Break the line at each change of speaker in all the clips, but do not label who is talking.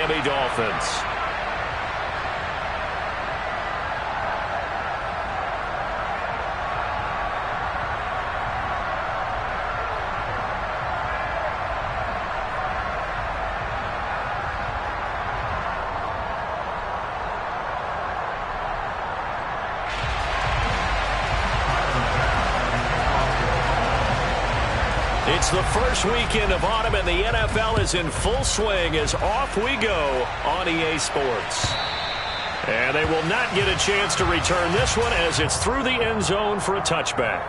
Miami Dolphins. It's the first weekend of autumn, and the NFL is in full swing as off we go on EA Sports. And they will not get a chance to return this one as it's through the end zone for a touchback.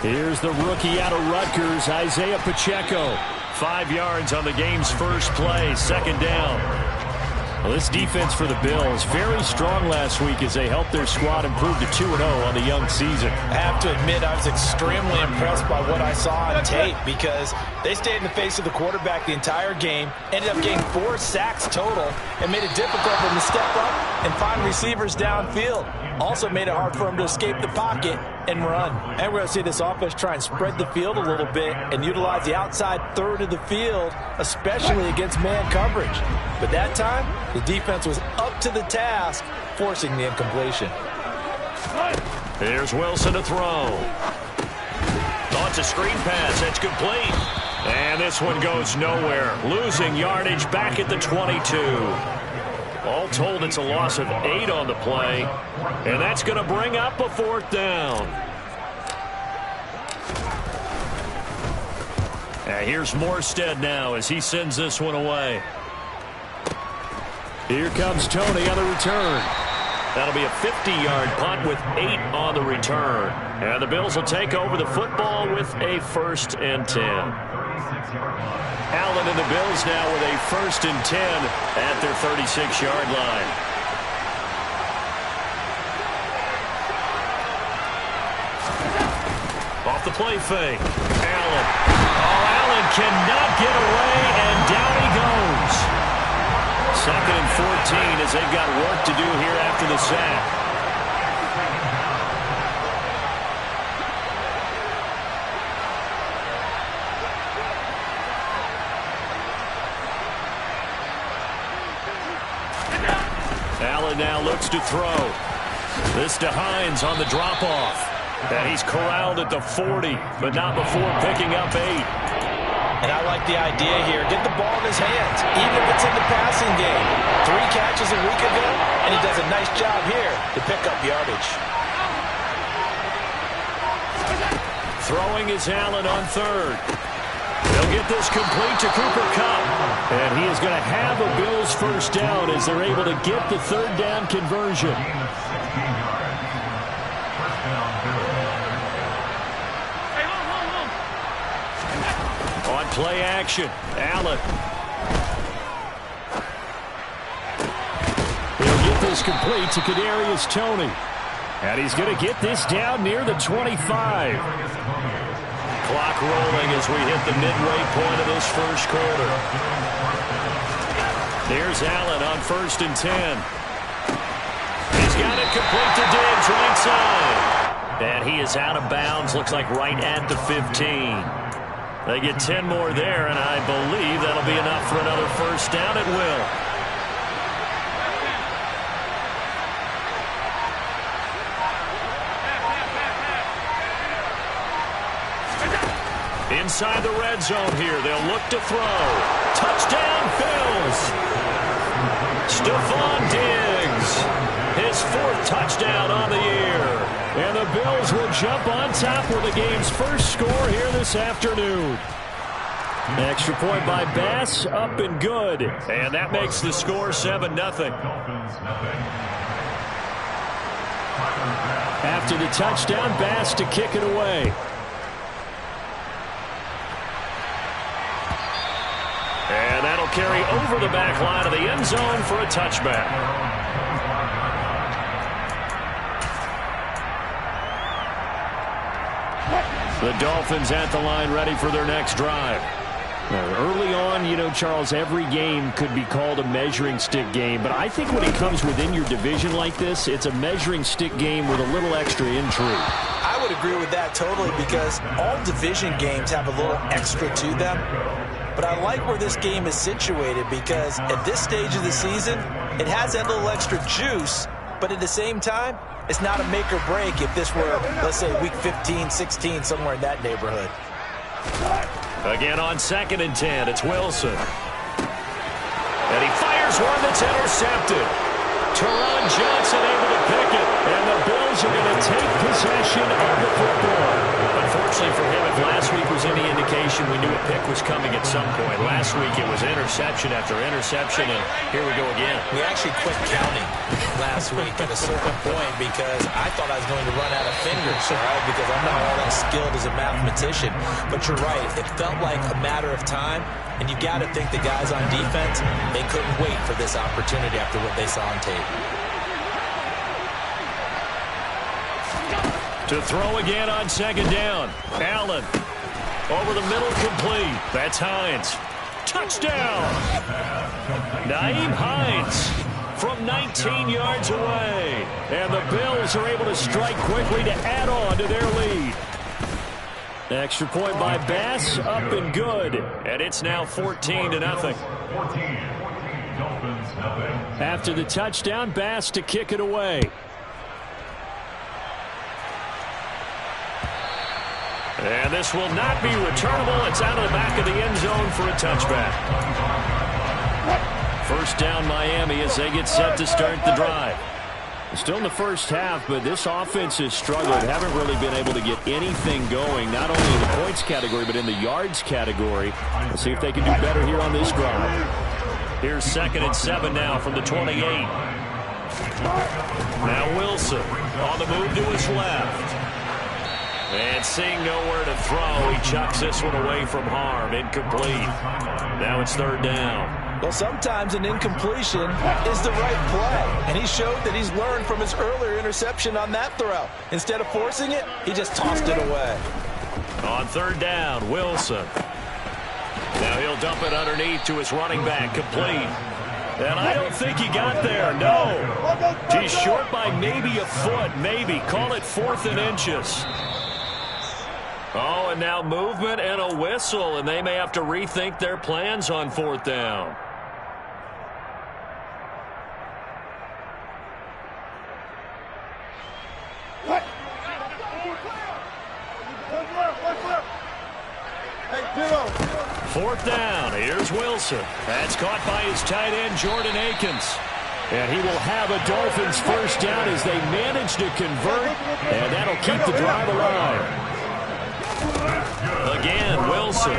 Here's the rookie out of Rutgers, Isaiah Pacheco. 5 yards on the game's first play, second down. Well, this defense for the Bills, very strong last week as they helped their squad improve to 2-0 on the young season.
I have to admit, I was extremely impressed by what I saw on tape because they stayed in the face of the quarterback the entire game, ended up getting 4 sacks total, and made it difficult for them to step up and find receivers downfield. Also made it hard for them to escape the pocket and run. And we're going to see this offense try and spread the field a little bit and utilize the outside third of the field, especially against man coverage. But that time, the defense was up to the task, forcing the incompletion.
Here's Wilson to throw. Oh, it's a screen pass. That's complete. And this one goes nowhere. Losing yardage back at the 22. All told, it's a loss of 8 on the play. And that's going to bring up a 4th down. And here's Morstead now as he sends this one away. Here comes Tony on the return. That'll be a 50-yard punt with 8 on the return. And the Bills will take over the football with a 1st and 10. Allen and the Bills now with a 1st and 10 at their 36-yard line. Off the play fake. Allen. Oh, Allen cannot get away, and down he goes. 2nd and 14 as they've got work to do here after the sack. Allen now looks to throw. This to Hines on the drop-off. And he's corralled at the 40, but not before picking up 8.
And I like the idea here. Get the ball in his hands, even if it's in the passing game. 3 catches a week ago, and he does a nice job here to pick up yardage.
Throwing is Allen on 3rd. They'll get this complete to Cooper Kupp. And he is going to have a Bills 1st down as they're able to get the 3rd down conversion. On play action, Allen. He'll get this complete to Kadarius Toney. And he's going to get this down near the 25. Clock rolling as we hit the midway point of this first quarter. There's Allen on 1st and 10. He's got it complete to Diggs right side. And he is out of bounds, looks like right at the 15. They get 10 more there, and I believe that'll be enough for another 1st down. It will. Inside the red zone here, they'll look to throw. Touchdown, Bills. Stephon Diggs, his 4th touchdown on the year. And the Bills will jump on top with the game's first score here this afternoon. Extra point by Bass, up and good. And that makes the score 7-0. After the touchdown, Bass to kick it away. And that'll carry over the back line of the end zone for a touchback. The Dolphins at the line ready for their next drive. Early on, you know, Charles, every game could be called a measuring stick game. But I think when it comes within your division like this, it's a measuring stick game with a little extra intrigue.
I would agree with that totally because all division games have a little extra to them. But I like where this game is situated because at this stage of the season, it has that little extra juice. But at the same time, it's not a make or break if this were, let's say, week 15, 16, somewhere in that neighborhood.
Again on 2nd and 10, it's Wilson. And he fires one that's intercepted. Teron Johnson able to pick it. And the Bills are going to take possession of the football. Unfortunately for him, if last week was any indication, we knew a pick was coming at some point. Last week it was interception after interception, and here we go again.
We actually quit counting last week at a certain point because I thought I was going to run out of fingers, all right, because I'm not all that skilled as a mathematician. But you're right. It felt like a matter of time, and you got to think the guys on defense, they couldn't wait for this opportunity after what they saw on tape.
To throw again on 2nd down. Allen over the middle, complete. That's Hines. Touchdown! Nyheim Hines from 19 yards away. And the Bills are able to strike quickly to add on to their lead. Extra point by Bass, up and good. And it's now 14-0. After the touchdown, Bass to kick it away. And this will not be returnable. It's out of the back of the end zone for a touchback. First down Miami as they get set to start the drive. Still in the first half, but this offense has struggled. Haven't really been able to get anything going, not only in the points category, but in the yards category. Let's see if they can do better here on this drive. Here's 2nd and 7 now from the 28. Now Wilson on the move to his left. And seeing nowhere to throw, he chucks this one away from harm. Incomplete. Now it's 3rd down.
Well, sometimes an incompletion is the right play. And he showed that he's learned from his earlier interception on that throw. Instead of forcing it, he just tossed it away.
On 3rd down, Wilson. Now he'll dump it underneath to his running back. Complete. And I don't think he got there. No. He's short by maybe a foot. Maybe. Call it 4th and inches. Oh, and now movement and a whistle, and they may have to rethink their plans on 4th down. Fourth down. Here's Wilson. That's caught by his tight end, Jordan Akins. And he will have a Dolphins first down as they manage to convert, and that'll keep the drive alive. Again, Wilson.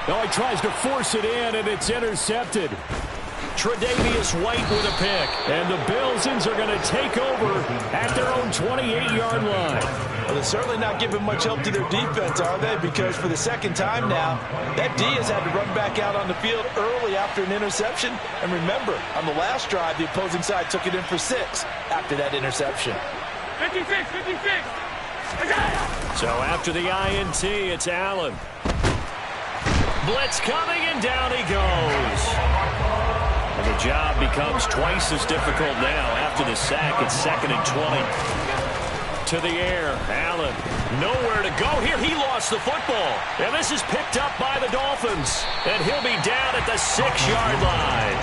Oh, he tries to force it in, and it's intercepted. Tre'Davious White with a pick. And the Bills are going to take over at their own 28-yard line.
Well, they're certainly not giving much help to their defense, are they? Because for the second time now, that D has had to run back out on the field early after an interception. And remember, on the last drive, the opposing side took it in for 6 after that interception.
56.
So after the INT, it's Allen. Blitz coming, and down he goes. And the job becomes twice as difficult now. After the sack, it's 2nd and 20. To the air, Allen. Nowhere to go here. He lost the football. And this is picked up by the Dolphins. And he'll be down at the 6-yard line.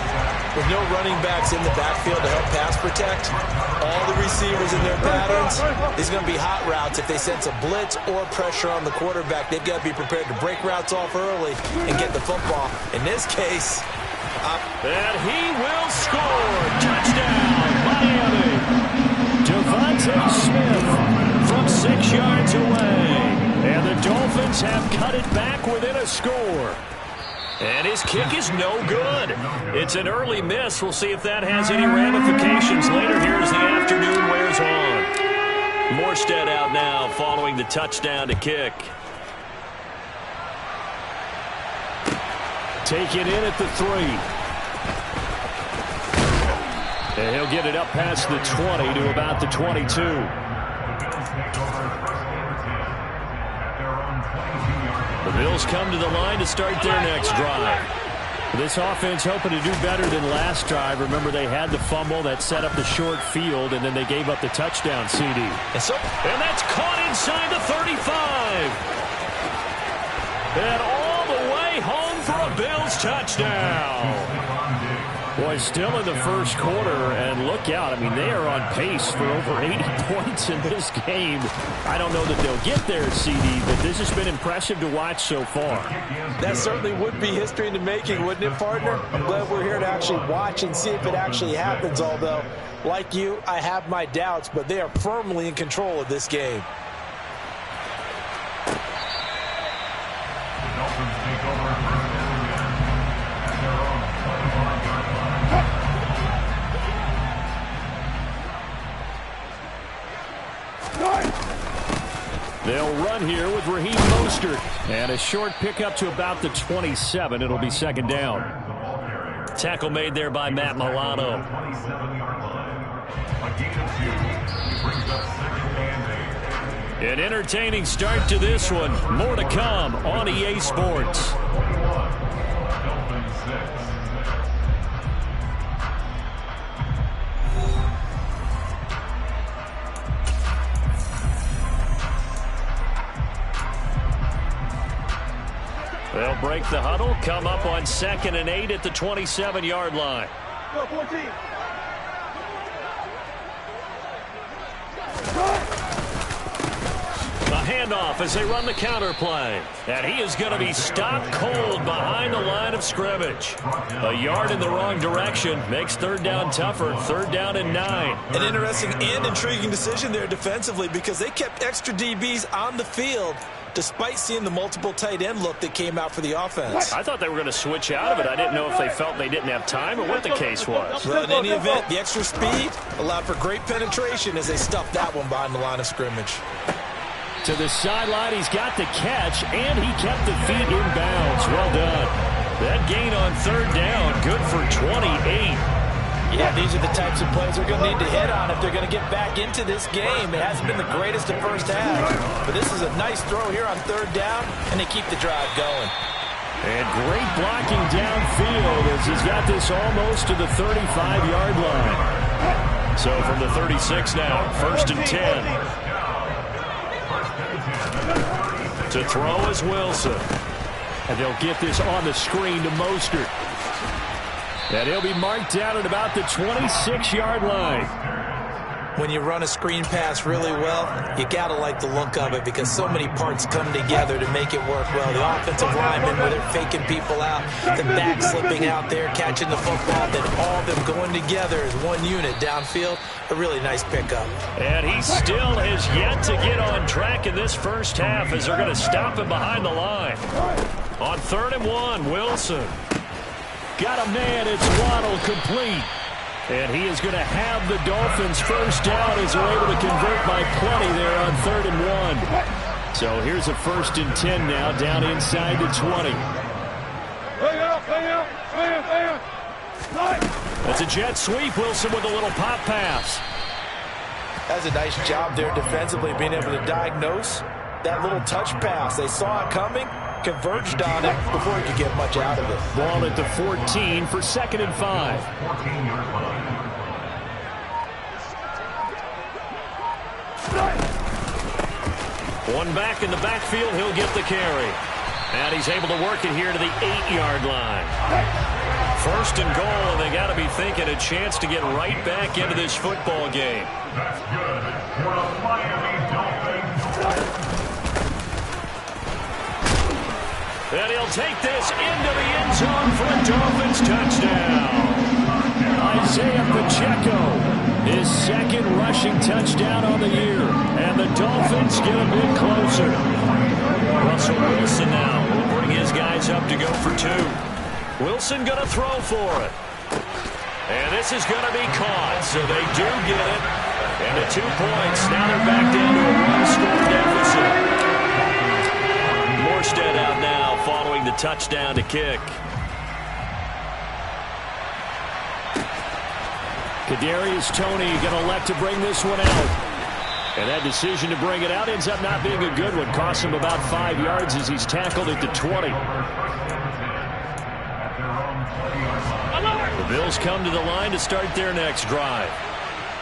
With no running backs in the backfield to help pass protect, all the receivers in their patterns, these are going to be hot routes. If they sense a blitz or pressure on the quarterback, they've got to be prepared to break routes off early and get the football. In this case,
and he will score. Touchdown, Miami. Devontae Smith from 6 yards away. And the Dolphins have cut it back within a score. And his kick is no good. It's an early miss. We'll see if that has any ramifications later here as the afternoon wears on. Morstead out now following the touchdown to kick. Taken in at the 3. And he'll get it up past the 20 to about the 22. Bills come to the line to start their next drive. This offense hoping to do better than last drive. Remember, they had the fumble that set up the short field, and then they gave up the touchdown CD. And that's caught inside the 35. And all the way home for a Bills touchdown. Boy, still in the first quarter, and look out. I mean, they are on pace for over 80 points in this game. I don't know that they'll get there, CD, but this has been impressive to watch so far.
That certainly would be history in the making, wouldn't it, partner? I'm glad we're here to actually watch and see if it actually happens, although, like you, I have my doubts, but they are firmly in control of this game.
They'll run here with Raheem Mostert. And a short pickup to about the 27. It'll be second down. Tackle made there by Matt Milano. An entertaining start to this one. More to come on EA Sports. They'll break the huddle, come up on 2nd and 8 at the 27-yard line.
Go, 14.
A handoff as they run the counter play. And he is going to be stopped cold behind the line of scrimmage. A yard in the wrong direction makes third down tougher. Third down and 9.
An interesting and intriguing decision there defensively because they kept extra DBs on the field despite seeing the multiple tight end look that came out for the offense.
I thought they were going to switch out of it. I didn't know if they felt they didn't have time or what the case was.
Well, in any event, the extra speed allowed for great penetration as they stuffed that one behind the line of scrimmage.
To the sideline, he's got the catch, and he kept the feet in bounds. Well done. That gain on third down, good for 28.
Yeah, these are the types of plays they're going to need to hit on if they're going to get back into this game. It hasn't been the greatest of first half, but this is a nice throw here on third down, and they keep the drive going.
And great blocking downfield as he's got this almost to the 35-yard line. So from the 36 now, 1st and 10. To throw is Wilson. And they'll get this on the screen to Mostert. And he'll be marked down at about the 26-yard line.
When you run a screen pass really well, you got to like the look of it because so many parts come together to make it work well. The offensive linemen, where they're faking people out, the back slipping out there, catching the football, then all of them going together as one unit downfield. A really nice pickup.
And he still has yet to get on track in this first half as they're going to stop him behind the line. On 3rd and 1, Wilson. Got a man, it's Waddle, complete. And he is going to have the Dolphins first down as they're able to convert by plenty there on 3rd and 1. So here's a 1st and 10 now, down inside the 20. That's a jet sweep. Wilson with a little pop pass.
That's a nice job there defensively, being able to diagnose that little touch pass. They saw it coming, converged on it before he could get much out of it.
Ball at the 14 for 2nd and 5. One back in the backfield, he'll get the carry. And he's able to work it here to the 8-yard line. 1st and goal, and they got to be thinking a chance to get right back into this football game.
That's good for the Miami Dolphins.
And he'll take this into the end zone for a Dolphins touchdown. Isaiah Pacheco, his 2nd rushing touchdown on the year. And the Dolphins get a bit closer. Russell Wilson now will bring his guys up to go for 2. Wilson going to throw for it. And this is going to be caught, so they do get it. And at 2 points, now they're back down to a 1-score deficit. Morstead out now following the touchdown to kick. Kadarius Toney going to elect to bring this one out. And that decision to bring it out ends up not being a good one. Costs him about 5 yards as he's tackled at the 20. The Bills come to the line to start their next drive.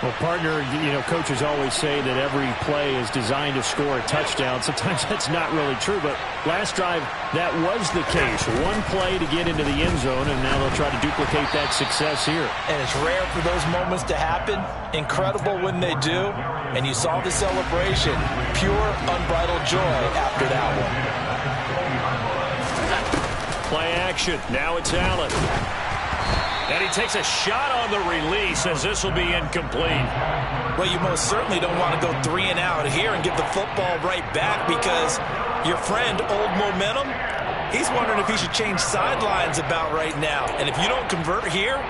Well, partner, coaches always say that every play is designed to score a touchdown. Sometimes that's not really true, but last drive, that was the case. One play to get into the end zone, and now they'll try to duplicate that success here.
And it's rare for those moments to happen. Incredible when they do. And you saw the celebration. Pure, unbridled joy after that one.
Play action. Now it's Allen. And he takes a shot on the release as this will be incomplete.
Well, you most certainly don't want to go 3 and out here and give the football right back because your friend, Old Momentum, he's wondering if he should change sidelines about right now. And if you don't convert here,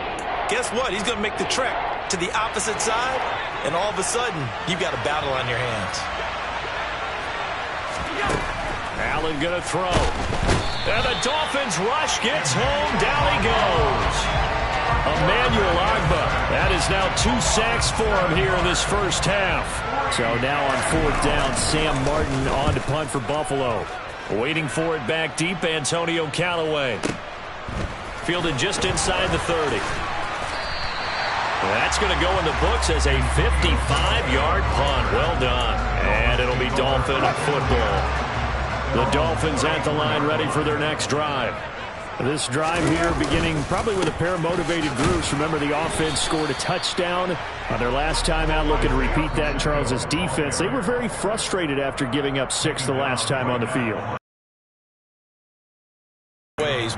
guess what? He's going to make the trek to the opposite side, and all of a sudden, you've got a battle on your hands.
Allen going to throw. And the Dolphins rush gets home. Down he goes. Emmanuel Ogbah. That is now 2 sacks for him here in this first half.
So now on 4th down, Sam Martin on to punt for Buffalo.
Waiting for it back deep, Antonio Callaway. Fielded just inside the 30. That's going to go in the books as a 55-yard punt. Well done. And it'll be Dolphin football. The Dolphins at the line ready for their next drive.
This drive here beginning probably with a pair of motivated groups. Remember, the offense scored a touchdown on their last time out, looking to repeat that in Charles's defense. They were very frustrated after giving up 6 the last time on the field.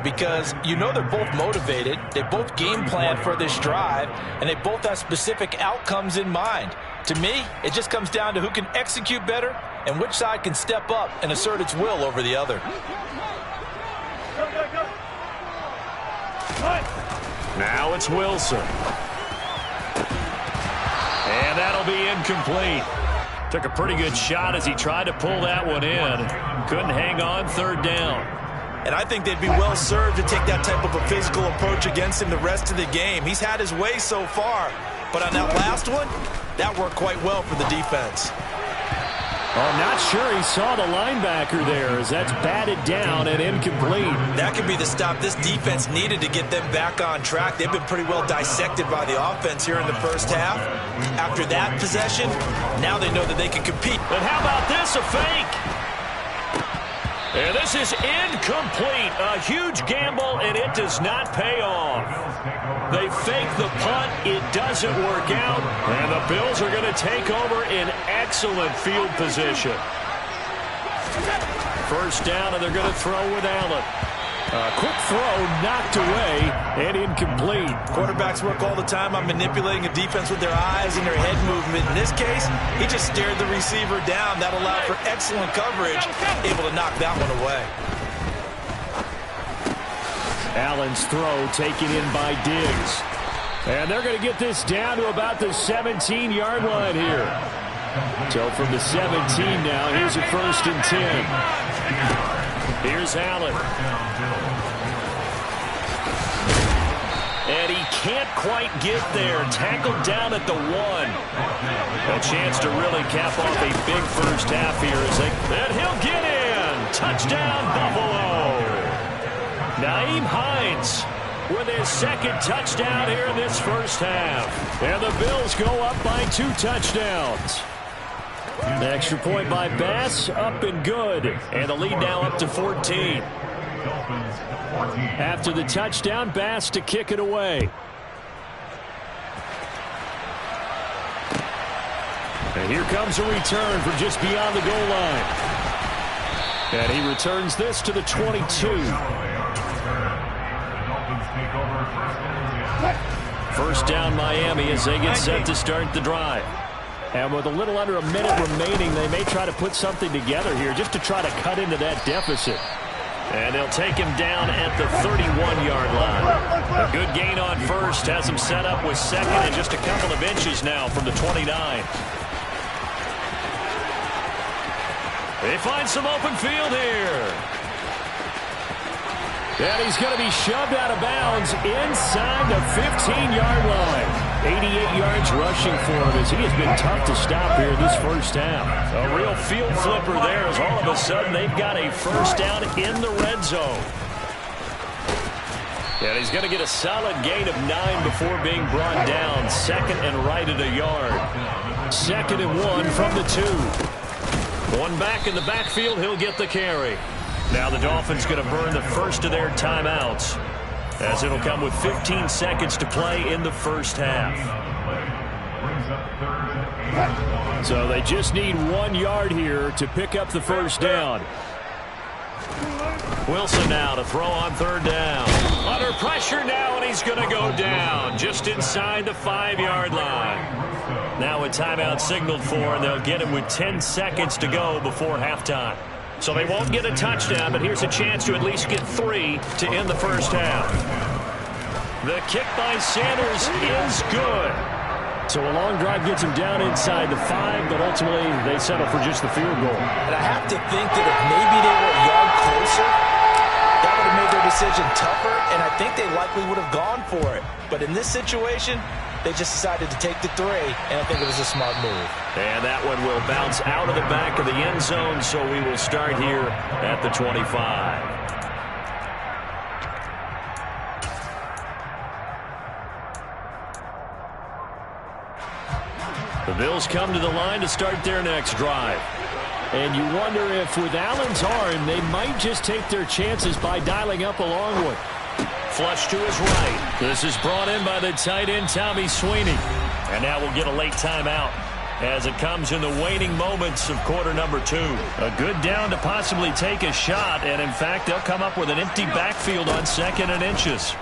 Because they're both motivated, they both game plan for this drive, and they both have specific outcomes in mind. To me, it just comes down to who can execute better and which side can step up and assert its will over the other.
Now it's Wilson. And that'll be incomplete. Took a pretty good shot as he tried to pull that one in. Couldn't hang on 3rd down.
And I think they'd be well served to take that type of a physical approach against him the rest of the game. He's had his way so far. But on that last one, that worked quite well for the defense.
I'm not sure he saw the linebacker there as that's batted down and incomplete.
That could be the stop this defense needed to get them back on track. They've been pretty well dissected by the offense here in the first half. After that possession, now they know that they can compete.
But how about this, a fake? And this is incomplete. A huge gamble, and it does not pay off. They fake the punt. It doesn't work out. And the Bills are going to take over in excellent field position. First down, and they're going to throw with Allen.
Quick throw, knocked away, and incomplete.
Quarterbacks work all the time on manipulating a defense with their eyes and their head movement. In this case, he just stared the receiver down. That allowed for excellent coverage, able to knock that one away.
Allen's throw taken in by Diggs. And they're going to get this down to about the 17-yard line here. So from the 17 now, here's a 1st and 10.
Here's Allen. And he can't quite get there. Tackled down at the 1. A chance to really cap off a big first half here. And he'll get in. Touchdown, Buffalo. Nyheim Hines with his 2nd touchdown here in this first half. And the Bills go up by 2 touchdowns.
The extra point by Bass, up and good.
And the lead now up to 14.
After the touchdown, Bass to kick it away. And here comes a return from just beyond the goal line. And he returns this to the 22.
First down Miami as they get set to start the drive.
And with a little under a minute remaining, they may try to put something together here just to try to cut into that deficit.
And they'll take him down at the 31-yard line. A good gain on first has him set up with 2nd and just a couple of inches now from the 29. They find some open field here.
And he's going to be shoved out of bounds inside the 15-yard line. 88 yards rushing for him as he has been tough to stop here in this first half.
A real field flipper there as all of a sudden they've got a first down in the red zone. And he's going to get a solid gain of 9 before being brought down. Second and right at a yard.
2nd and 1 from the 2.
One back in the backfield, he'll get the carry. Now the Dolphins going to burn the first of their timeouts, as it'll come with 15 seconds to play in the first half.
So they just need 1 yard here to pick up the first down.
Wilson now to throw on 3rd down. Under pressure now, and he's going to go down just inside the 5-yard line. Now a timeout signaled for, and they'll get him with 10 seconds to go before halftime. So they won't get a touchdown, but here's a chance to at least get 3 to end the first half. The kick by Sanders is good.
So a long drive gets him down inside the 5, but ultimately they settle for just the field goal.
And I have to think that if maybe they were a yard closer, that would have made their decision tougher, and I think they likely would have gone for it. But in this situation, they just decided to take the 3, and I think it was a smart move.
And that one will bounce out of the back of the end zone, so we will start here at the 25. The Bills come to the line to start their next drive.
And you wonder if with Allen's arm, they might just take their chances by dialing up a long one.
Flush to his right. This is brought in by the tight end, Tommy Sweeney. And now we'll get a late timeout as it comes in the waning moments of quarter number 2. A good down to possibly take a shot, and in fact, they'll come up with an empty backfield on 2nd and inches.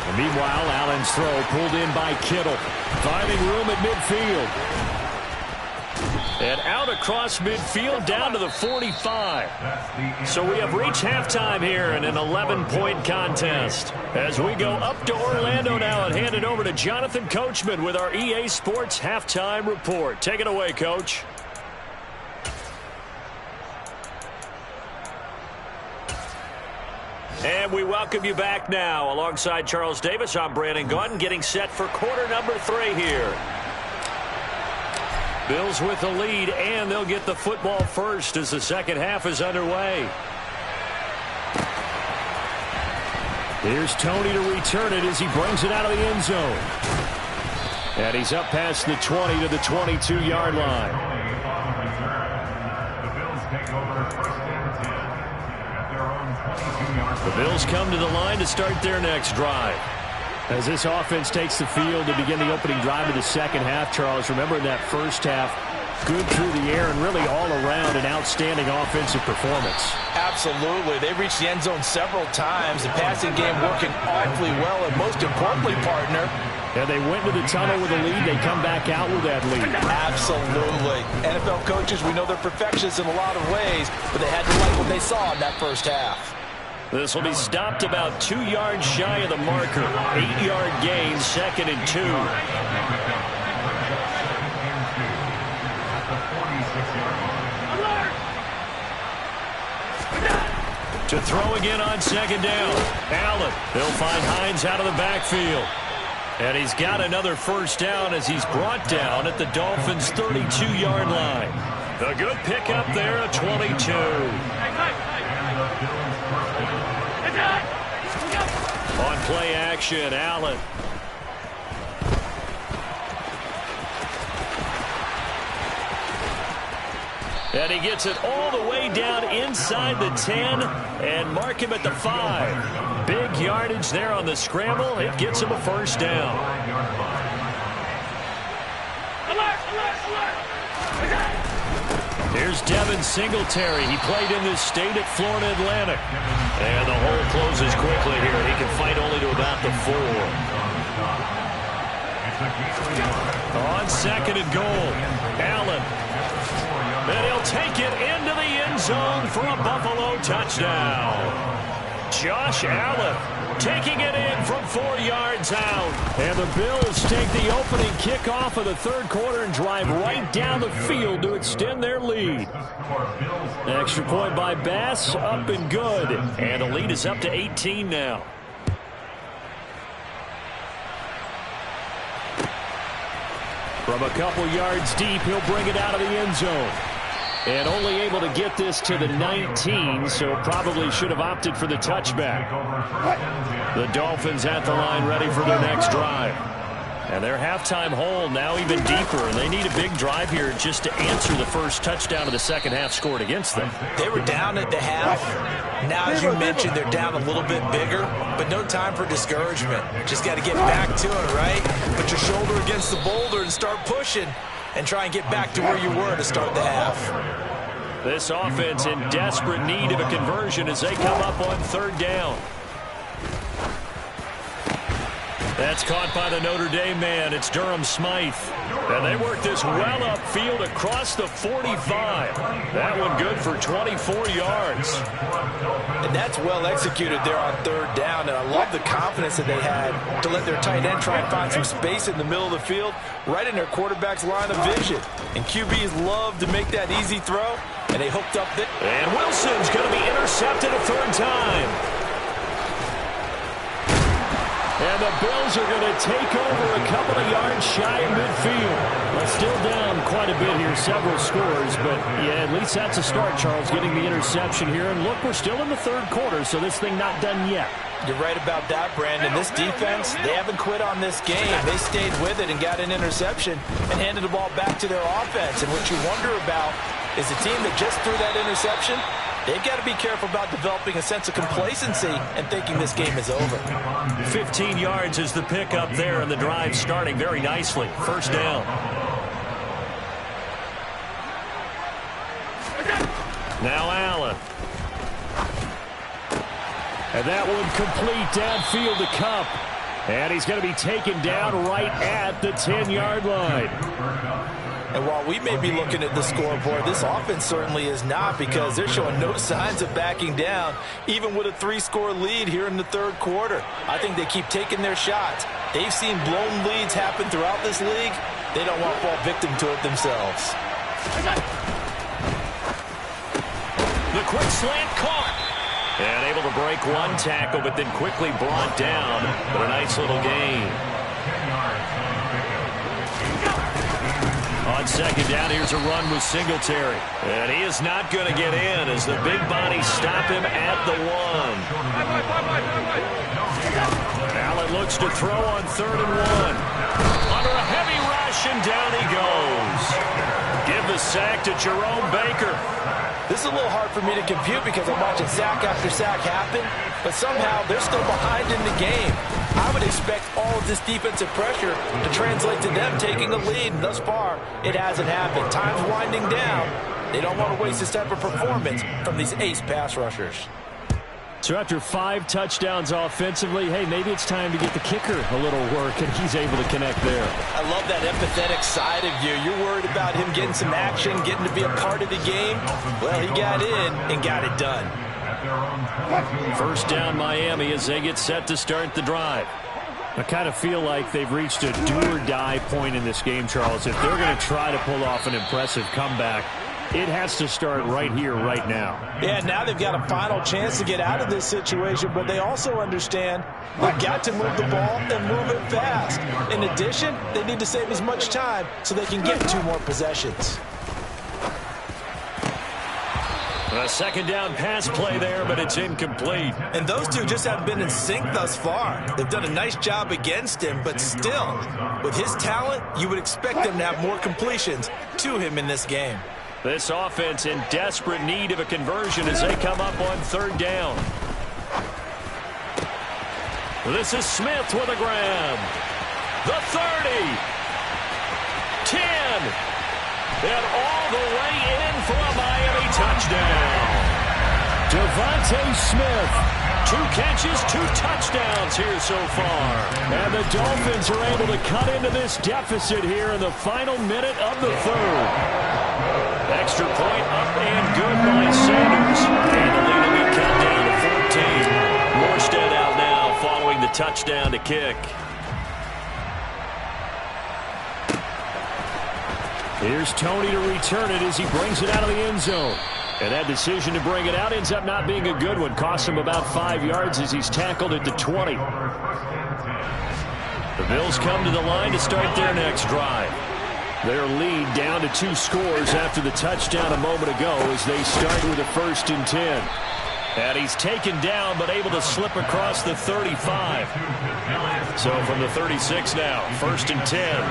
And meanwhile, Allen's throw pulled in by Kittle, finding room at midfield. And out across midfield down to the 45. So we have reached halftime here in an 11-point contest. As we go up to Orlando now and hand it over to Jonathan Coachman with our EA Sports Halftime Report. Take it away, Coach. And we welcome you back now. Alongside Charles Davis, I'm Brandon Gaudin, getting set for quarter number 3 here. Bills with the lead, and they'll get the football first as the second half is underway. Here's Tony to return it as he brings it out of the end zone. And he's up past the 20 to the 22-yard line. The Bills come to the line to start their next drive. As this offense takes the field to begin the opening drive of the second half, Charles, remember in that first half, good through the air and really all around an outstanding offensive performance.
Absolutely. They reached the end zone several times. The passing game working awfully well, and most importantly, partner,
and they went to the tunnel with a lead. They come back out with that lead.
Absolutely. NFL coaches, we know they're perfectionists in a lot of ways, but they had to like what they saw in that first half.
This will be stopped about 2 yards shy of the marker. 8-yard gain, 2nd and 2. To throw again on 2nd down. Allen, they'll find Hines out of the backfield. And he's got another first down as he's brought down at the Dolphins' 32-yard line. A good pickup there, a 22. On play action, Allen. And he gets it all the way down inside the 10 and mark him at the 5. Big yardage there on the scramble. It gets him a first down. Here's Devin Singletary. He played in this state at Florida Atlantic. And the hole closes quickly here. He can fight only to about the 4. On 2nd and goal, Allen. And he'll take it into the end zone for a Buffalo touchdown. Josh Allen taking it in from 4 yards out.
And the Bills take the opening kickoff of the third quarter and drive right down the field to extend their lead. Extra point by Bass, up and good.
And the lead is up to 18 now.
From a couple yards deep, he'll bring it out of the end zone. And only able to get this to the 19, so probably should have opted for the touchback. The Dolphins at the line ready for their next drive. And their halftime hole now even deeper. And they need a big drive here just to answer the first touchdown of the second half scored against them.
They were down at the half. Now, as you mentioned, they're down a little bit bigger, but no time for discouragement. Just got to get back to it, right? Put your shoulder against the boulder and start pushing and try and get back to where you were to start the half.
This offense in desperate need of a conversion as they come up on third down. That's caught by the Notre Dame man. It's Durham Smythe. And they work this well upfield across the 45. That one good for 24 yards.
And that's well executed there on third down. And I love the confidence that they had to let their tight end try and find some space in the middle of the field, right in their quarterback's line of vision. And QBs love to make that easy throw, and they hooked up there.
And Wilson's going to be intercepted a third time.
And the Bills are going to take over a couple of yards shy of midfield. Well, still down quite a bit here, several scores, but yeah, at least that's a start, Charles, getting the interception here. And look, we're still in the third quarter, so this thing not done yet.
You're right about that, Brandon. This defense, they haven't quit on this game. They stayed with it and got an interception and handed the ball back to their offense. And what you wonder about is the team that just threw that interception, they've got to be careful about developing a sense of complacency and thinking this game is over.
15 yards is the pickup there, and the drive starting very nicely. First down. Now Allen. And that one complete downfield to Kupp. And he's going to be taken down right at the 10-yard line.
And while we may be looking at the scoreboard, this offense certainly is not, because they're showing no signs of backing down, even with a 3-score lead here in the third quarter. I think they keep taking their shots. They've seen blown leads happen throughout this league. They don't want to fall victim to it themselves.
The quick slant caught. And able to break one tackle, but then quickly brought down. But a nice little gain. On second down, here's a run with Singletary. And he is not going to get in as the big body stop him at the 1. Allen looks to throw on 3rd and 1. Under a heavy rush, and down he goes. Give the sack to Jerome Baker.
This is a little hard for me to compute because I'm watching sack after sack happen, but somehow they're still behind in the game. I would expect all of this defensive pressure to translate to them taking a lead, and thus far, it hasn't happened. Time's winding down. They don't want to waste this type of performance from these ace pass rushers.
So after 5 touchdowns offensively, hey, maybe it's time to get the kicker a little work, and he's able to connect there.
I love that empathetic side of you. You're worried about him getting some action, getting to be a part of the game. Well, he got in and got it done.
First down Miami as they get set to start the drive. I kind of feel like they've reached a do-or-die point in this game, Charles. If they're going to try to pull off an impressive comeback, it has to start right here, right now.
Yeah, now they've got a final chance to get out of this situation, but they also understand they've got to move the ball and move it fast. In addition, they need to save as much time so they can get 2 more possessions.
A second down pass play there, but it's incomplete.
And those two just haven't been in sync thus far. They've done a nice job against him, but still, with his talent, you would expect them to have more completions to him in this game.
This offense in desperate need of a conversion as they come up on 3rd down. This is Smith with a grab. The 30. 10. And all the way in for a Miami touchdown.
Devontae Smith.
2 catches, 2 touchdowns here so far.
And the Dolphins are able to cut into this deficit here in the final minute of the 3rd.
Extra point up and good by Sanders. And the lead will be cut down to 14. Morstead out now following the touchdown to kick.
Here's Tony to return it as he brings it out of the end zone. And that decision to bring it out ends up not being a good one. Cost him about 5 yards as he's tackled at the 20. The Bills come to the line to start their next drive. Their lead down to 2 scores after the touchdown a moment ago as they start with a 1st and 10. And he's taken down but able to slip across the 35. So from the 36 now, 1st and 10.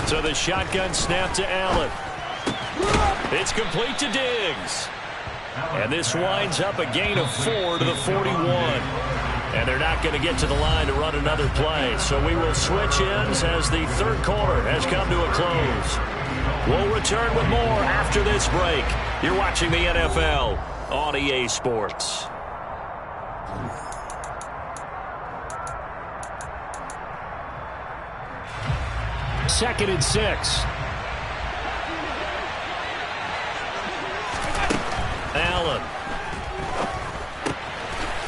So the shotgun snap to Allen. It's complete to Diggs. And this winds up a gain of 4 to the 41. And they're not going to get to the line to run another play. So we will switch ends as the 3rd quarter has come to a close. We'll return with more after this break. You're watching the NFL on EA Sports. Second and 6. Allen.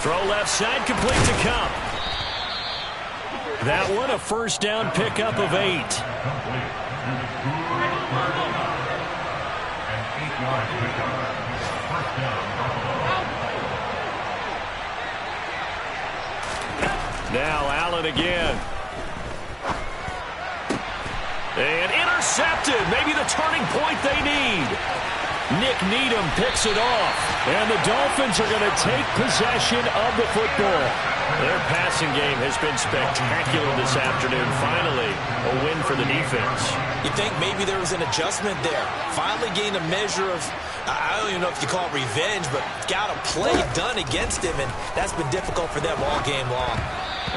Throw left side, complete to Cup. That one a 1st down pickup of 8. Now Allen again. And intercepted. Maybe the turning point they need. Nick Needham picks it off. And the Dolphins are going to take possession of the football. Their passing game has been spectacular this afternoon. Finally, a win for the defense.
You think maybe there was an adjustment there. Finally gained a measure of, I don't even know if you call it revenge, but got a play done against him, and that's been difficult for them all game long.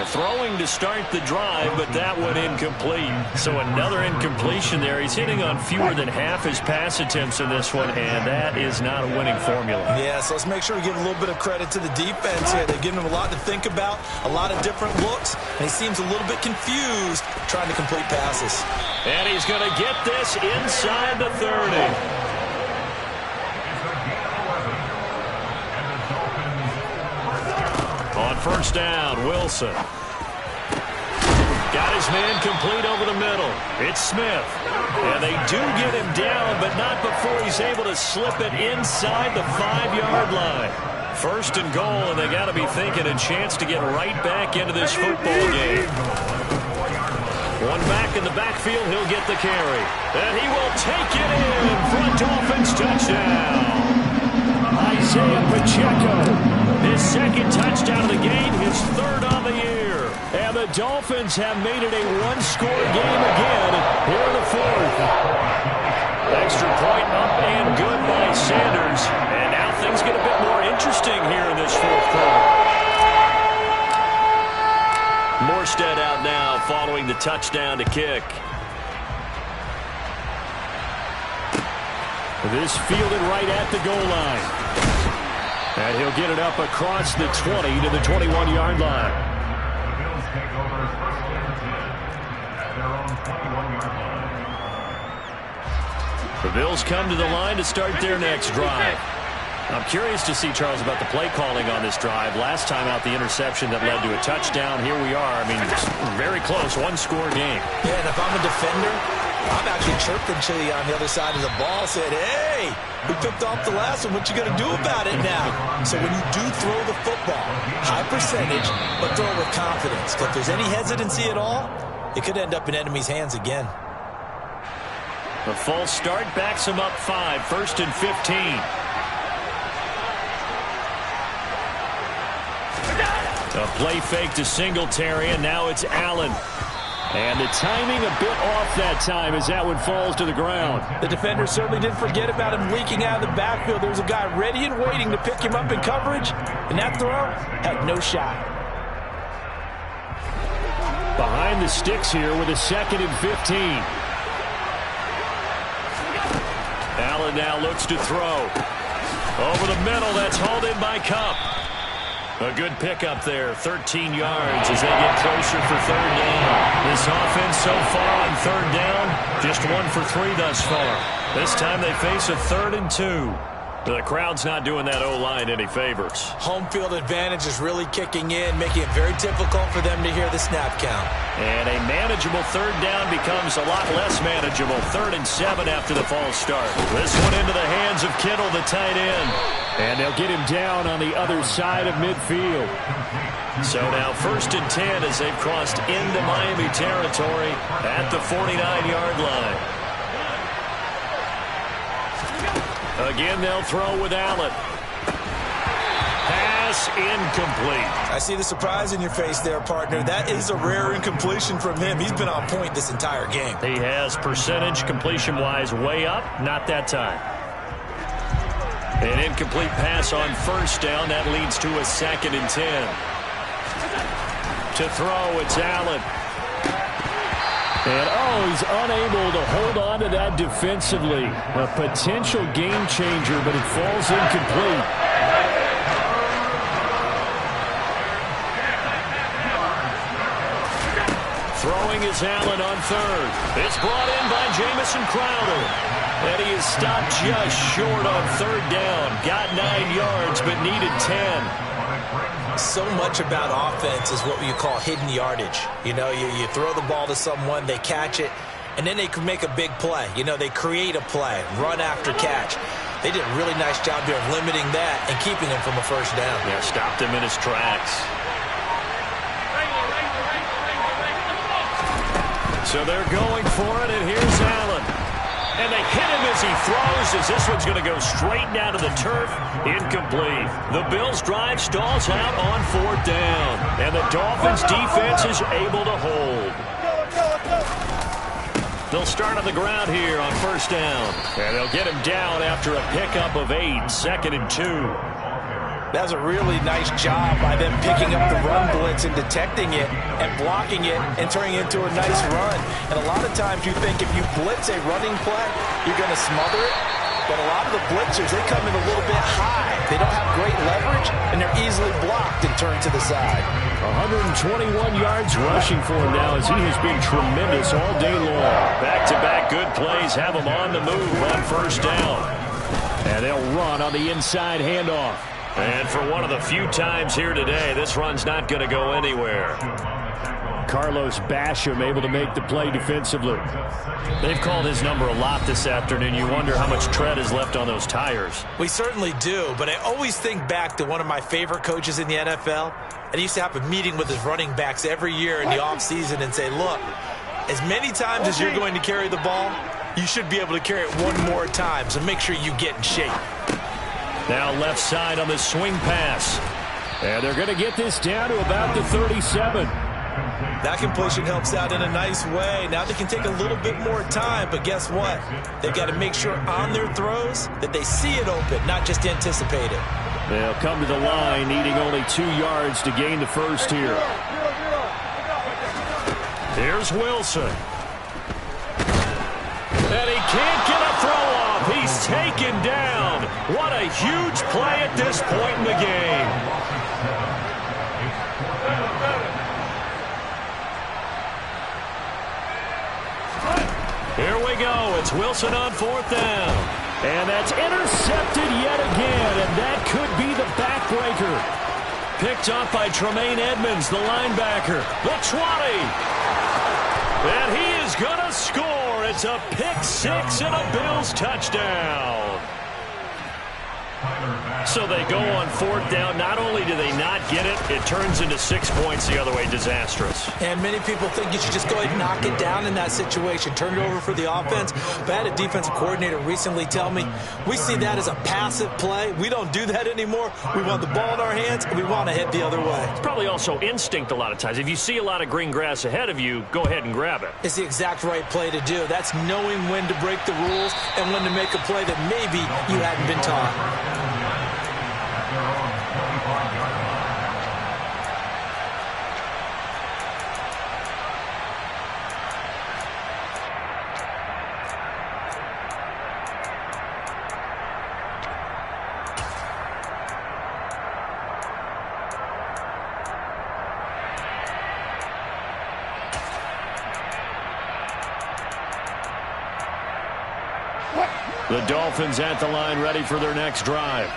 Throwing to start the drive, but that one incomplete. So another incompletion there. He's hitting on fewer than half his pass attempts in this one, and that is not a winning formula.
Yeah, so let's make sure we give a little bit of credit to the defense here. They've given him a lot to think about, a lot of different looks, and he seems a little bit confused trying to complete passes.
And he's going to get this inside the 30. On 1st down, Wilson. Got his man complete over the middle. It's Smith. And they do get him down, but not before he's able to slip it inside the 5-yard line. 1st and goal, and they got to be thinking a chance to get right back into this football game. One back in the backfield, he'll get the carry. And he will take it in for a Dolphins touchdown. Isaiah Pacheco. His 2nd touchdown of the game, his 3rd on the year. And the Dolphins have made it a 1-score game again here in the 4th. Extra point up and good by Sanders. And now things get a bit more interesting here in this 4th quarter. Morstead out now following the touchdown to kick. This fielded right at the goal line. And he'll get it up across the 20 to the 21-yard line.
The Bills take over 1st and 10 at their own 21-yard line.
The Bills come to the line to start their next drive. I'm curious to see, Charles, about the play calling on this drive. Last time out, the interception that led to a touchdown. Here we are. I mean, it's very close, 1-score game.
Yeah, and if I'm a defender, I'm actually chirping to you on the other side of the ball, said, hey, we picked off the last one. What you going to do about it now? So when you do throw the football, high percentage, but throw it with confidence. If there's any hesitancy at all, it could end up in enemy's hands again.
The false start backs him up 5, 1st and 15. A play fake to Singletary, and now it's Allen. And the timing a bit off that time as that one falls to the ground.
The defender certainly didn't forget about him leaking out of the backfield. There was a guy ready and waiting to pick him up in coverage, and that throw had no shot.
Behind the sticks here with a 2nd and 15. Allen now looks to throw. Over the middle, that's hauled in by Cup. A good pickup there, 13 yards as they get closer for 3rd down. This offense so far on 3rd down, just 1 for 3 thus far. This time they face a 3rd and 2. The crowd's not doing that O-line any favors.
Home field advantage is really kicking in, making it very difficult for them to hear the snap count.
And a manageable 3rd down becomes a lot less manageable. 3rd and 7 after the false start. This one into the hands of Kittle, the tight end. And they'll get him down on the other side of midfield.
So now 1st and 10 as they've crossed into Miami territory at the 49-yard line. Again, they'll throw with Allen. Pass incomplete.
I see the surprise in your face there, partner. That is a rare incompletion from him. He's been on point this entire game.
He has percentage completion-wise way up. Not that time. An incomplete pass on 1st down. That leads to a 2nd and 10. To throw, it's Allen.
And, he's unable to hold on to that defensively. A potential game changer, but it falls incomplete.
Throwing is Allen on 3rd. It's brought in by Jamison Crowder. And he is stopped just short on 3rd down. Got 9 yards, but needed 10.
So much about offense is what you call hidden yardage. You know, you throw the ball to someone, they catch it, and then they can make a big play. You know, they create a play, run after catch. They did a really nice job here of limiting that and keeping him from a 1st down.
Yeah, stopped him in his tracks. So they're going for it, and here's Allen. And they hit him as he throws, as this one's going to go straight down to the turf. Incomplete. The Bills' drive stalls out on 4th down. And the Dolphins' defense is able to hold. They'll start on the ground here on 1st down. And they'll get him down after a pickup of 8, 2nd and 2.
That was a really nice job by them picking up the run blitz and detecting it and blocking it and turning it into a nice run. And a lot of times you think if you blitz a running play, you're going to smother it. But a lot of the blitzers, they come in a little bit high. They don't have great leverage, and they're easily blocked and turned to the side.
121 yards rushing for him now as he has been tremendous all day long.
Back-to-back good plays have him on the move on 1st down.
And they'll run on the inside handoff.
And for one of the few times here today, this run's not going to go anywhere.
Carlos Basham able to make the play defensively.
They've called his number a lot this afternoon. You wonder how much tread is left on those tires.
We certainly do, but I always think back to one of my favorite coaches in the NFL. And he used to have a meeting with his running backs every year in the offseason and say, look, as many times as you're going to carry the ball, you should be able to carry it one more time, so make sure you get in shape.
Now left side on the swing pass.
And they're going to get this down to about the 37.
That completion helps out in a nice way. Now they can take a little bit more time, but guess what? They've got to make sure on their throws that they see it open, not just anticipate it.
They'll come to the line needing only 2 yards to gain the 1st here.
Here's Wilson. And he can't get a throw off. He's taken down. What a huge play at this point in the game. Here we go. It's Wilson on 4th down.
And that's intercepted yet again, and that could be the backbreaker.
Picked up by Tremaine Edmonds, the linebacker. The 20. And he is going to score. It's a pick-6 and a Bills touchdown. So they go on 4th down. Not only do they not get it, it turns into 6 points the other way. Disastrous.
And many people think you should just go ahead and knock it down in that situation. Turn it over for the offense. But I had a defensive coordinator recently tell me, we see that as a passive play. We don't do that anymore. We want the ball in our hands, and we want to head the other way.
It's probably also instinct a lot of times. If you see a lot of green grass ahead of you, go ahead and grab it.
It's the exact right play to do. That's knowing when to break the rules and when to make a play that maybe you hadn't been taught.
The Dolphins at the line ready for their next drive.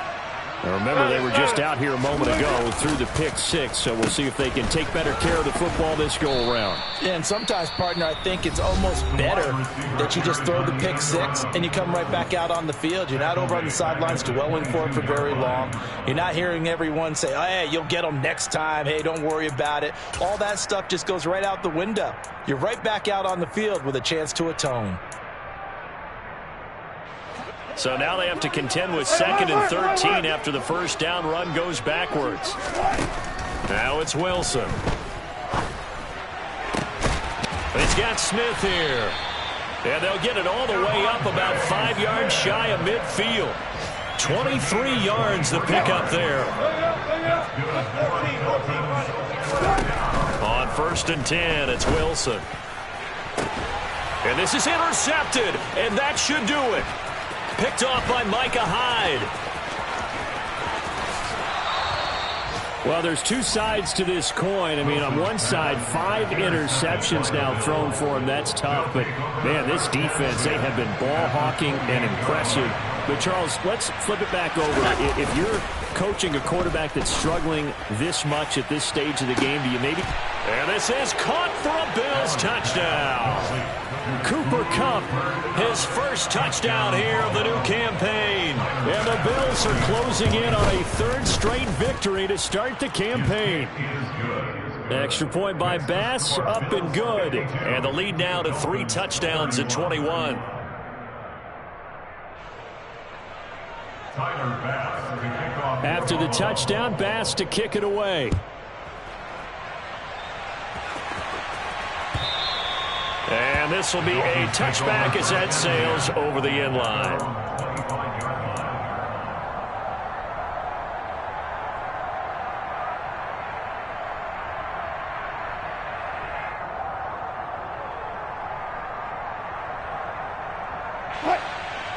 Now remember, they were just out here a moment ago through the pick six, so we'll see if they can take better care of the football this go-around.
And sometimes, partner, I think it's almost better that you just throw the pick six and you come right back out on the field. You're not over on the sidelines dwelling for it for very long. You're not hearing everyone say, oh, hey, you'll get them next time. Hey, don't worry about it. All that stuff just goes right out the window. You're right back out on the field with a chance to atone.
So now they have to contend with 2nd and 13 after the first down run goes backwards. Now it's Wilson. He's got Smith here. And they'll get it all the way up about 5 yards shy of midfield. 23 yards the pickup there. On 1st and 10, it's Wilson. And this is intercepted, and that should do it. Picked off by Micah Hyde. Well, there's two sides to this coin. I mean, on one side, 5 interceptions now thrown for him. That's tough. But, man, this defense, they have been ball hawking and impressive. But, Charles, let's flip it back over. If you're coaching a quarterback that's struggling this much at this stage of the game, do you maybe... And this is caught for a Bills touchdown. Cooper Kupp, his first touchdown here of the new campaign. And the Bills are closing in on a 3rd straight victory to start the campaign. Extra point by Bass, up and good. And the lead now to 3 touchdowns at 21. After the touchdown, Bass to kick it away. And this will be a touchback as that sails over the end line.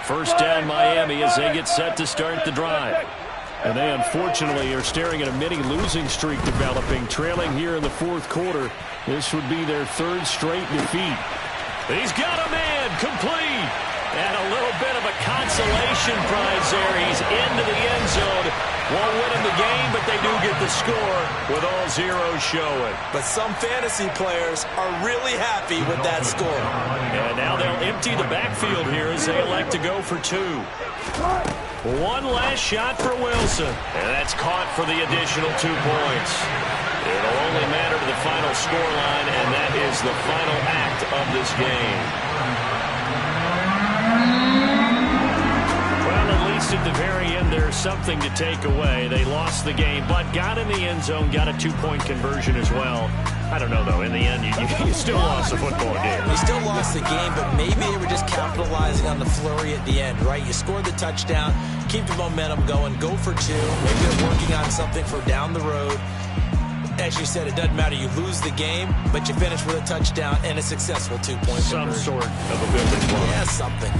First down Miami as they get set to start the drive. And they unfortunately are staring at a mini losing streak developing, trailing here in the 4th quarter. This would be their 3rd straight defeat. He's got a man complete. And a little bit of a consolation prize there. He's into the end zone. Won't win in the game, but they do get the score with all zeros showing.
But some fantasy players are really happy with that score.
And now they'll empty the backfield here as they elect to go for 2. One last shot for Wilson. And that's caught for the additional 2 points. It'll only matter to the final scoreline, and that is the final act of this game. Well, at least at the very end, there's something to take away. They lost the game, but got in the end zone, got a 2-point conversion as well. I don't know, though. In the end, you still lost the football game.
You still lost the game, but maybe they were just capitalizing on the flurry at the end, right? You scored the touchdown, keep the momentum going, go for 2. Maybe they're working on something for down the road. As you said, it doesn't matter. You lose the game, but you finish with a touchdown and a successful 2-point conversion.
Some sort of a building block.
Yeah, something.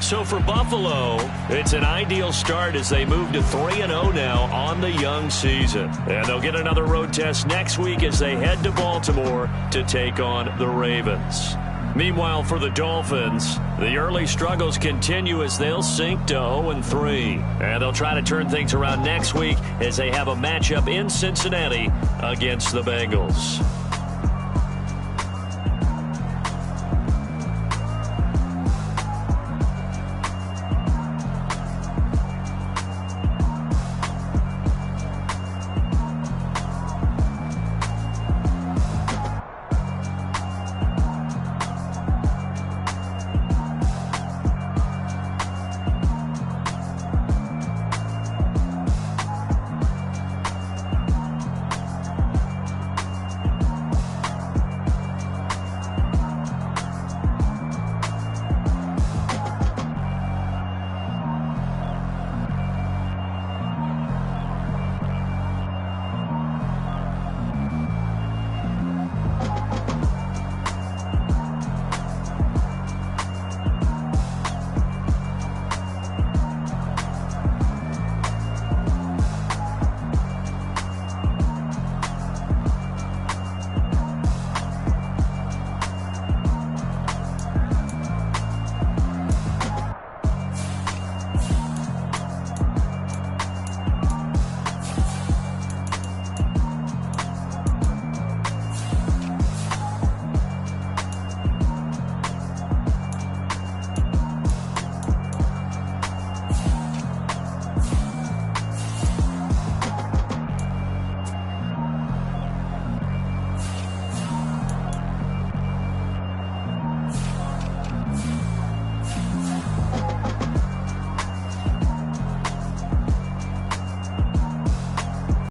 So for Buffalo, it's an ideal start as they move to 3-0 now on the young season. And they'll get another road test next week as they head to Baltimore to take on the Ravens. Meanwhile, for the Dolphins, the early struggles continue as they'll sink to 0-3. And they'll try to turn things around next week as they have a matchup in Cincinnati against the Bengals.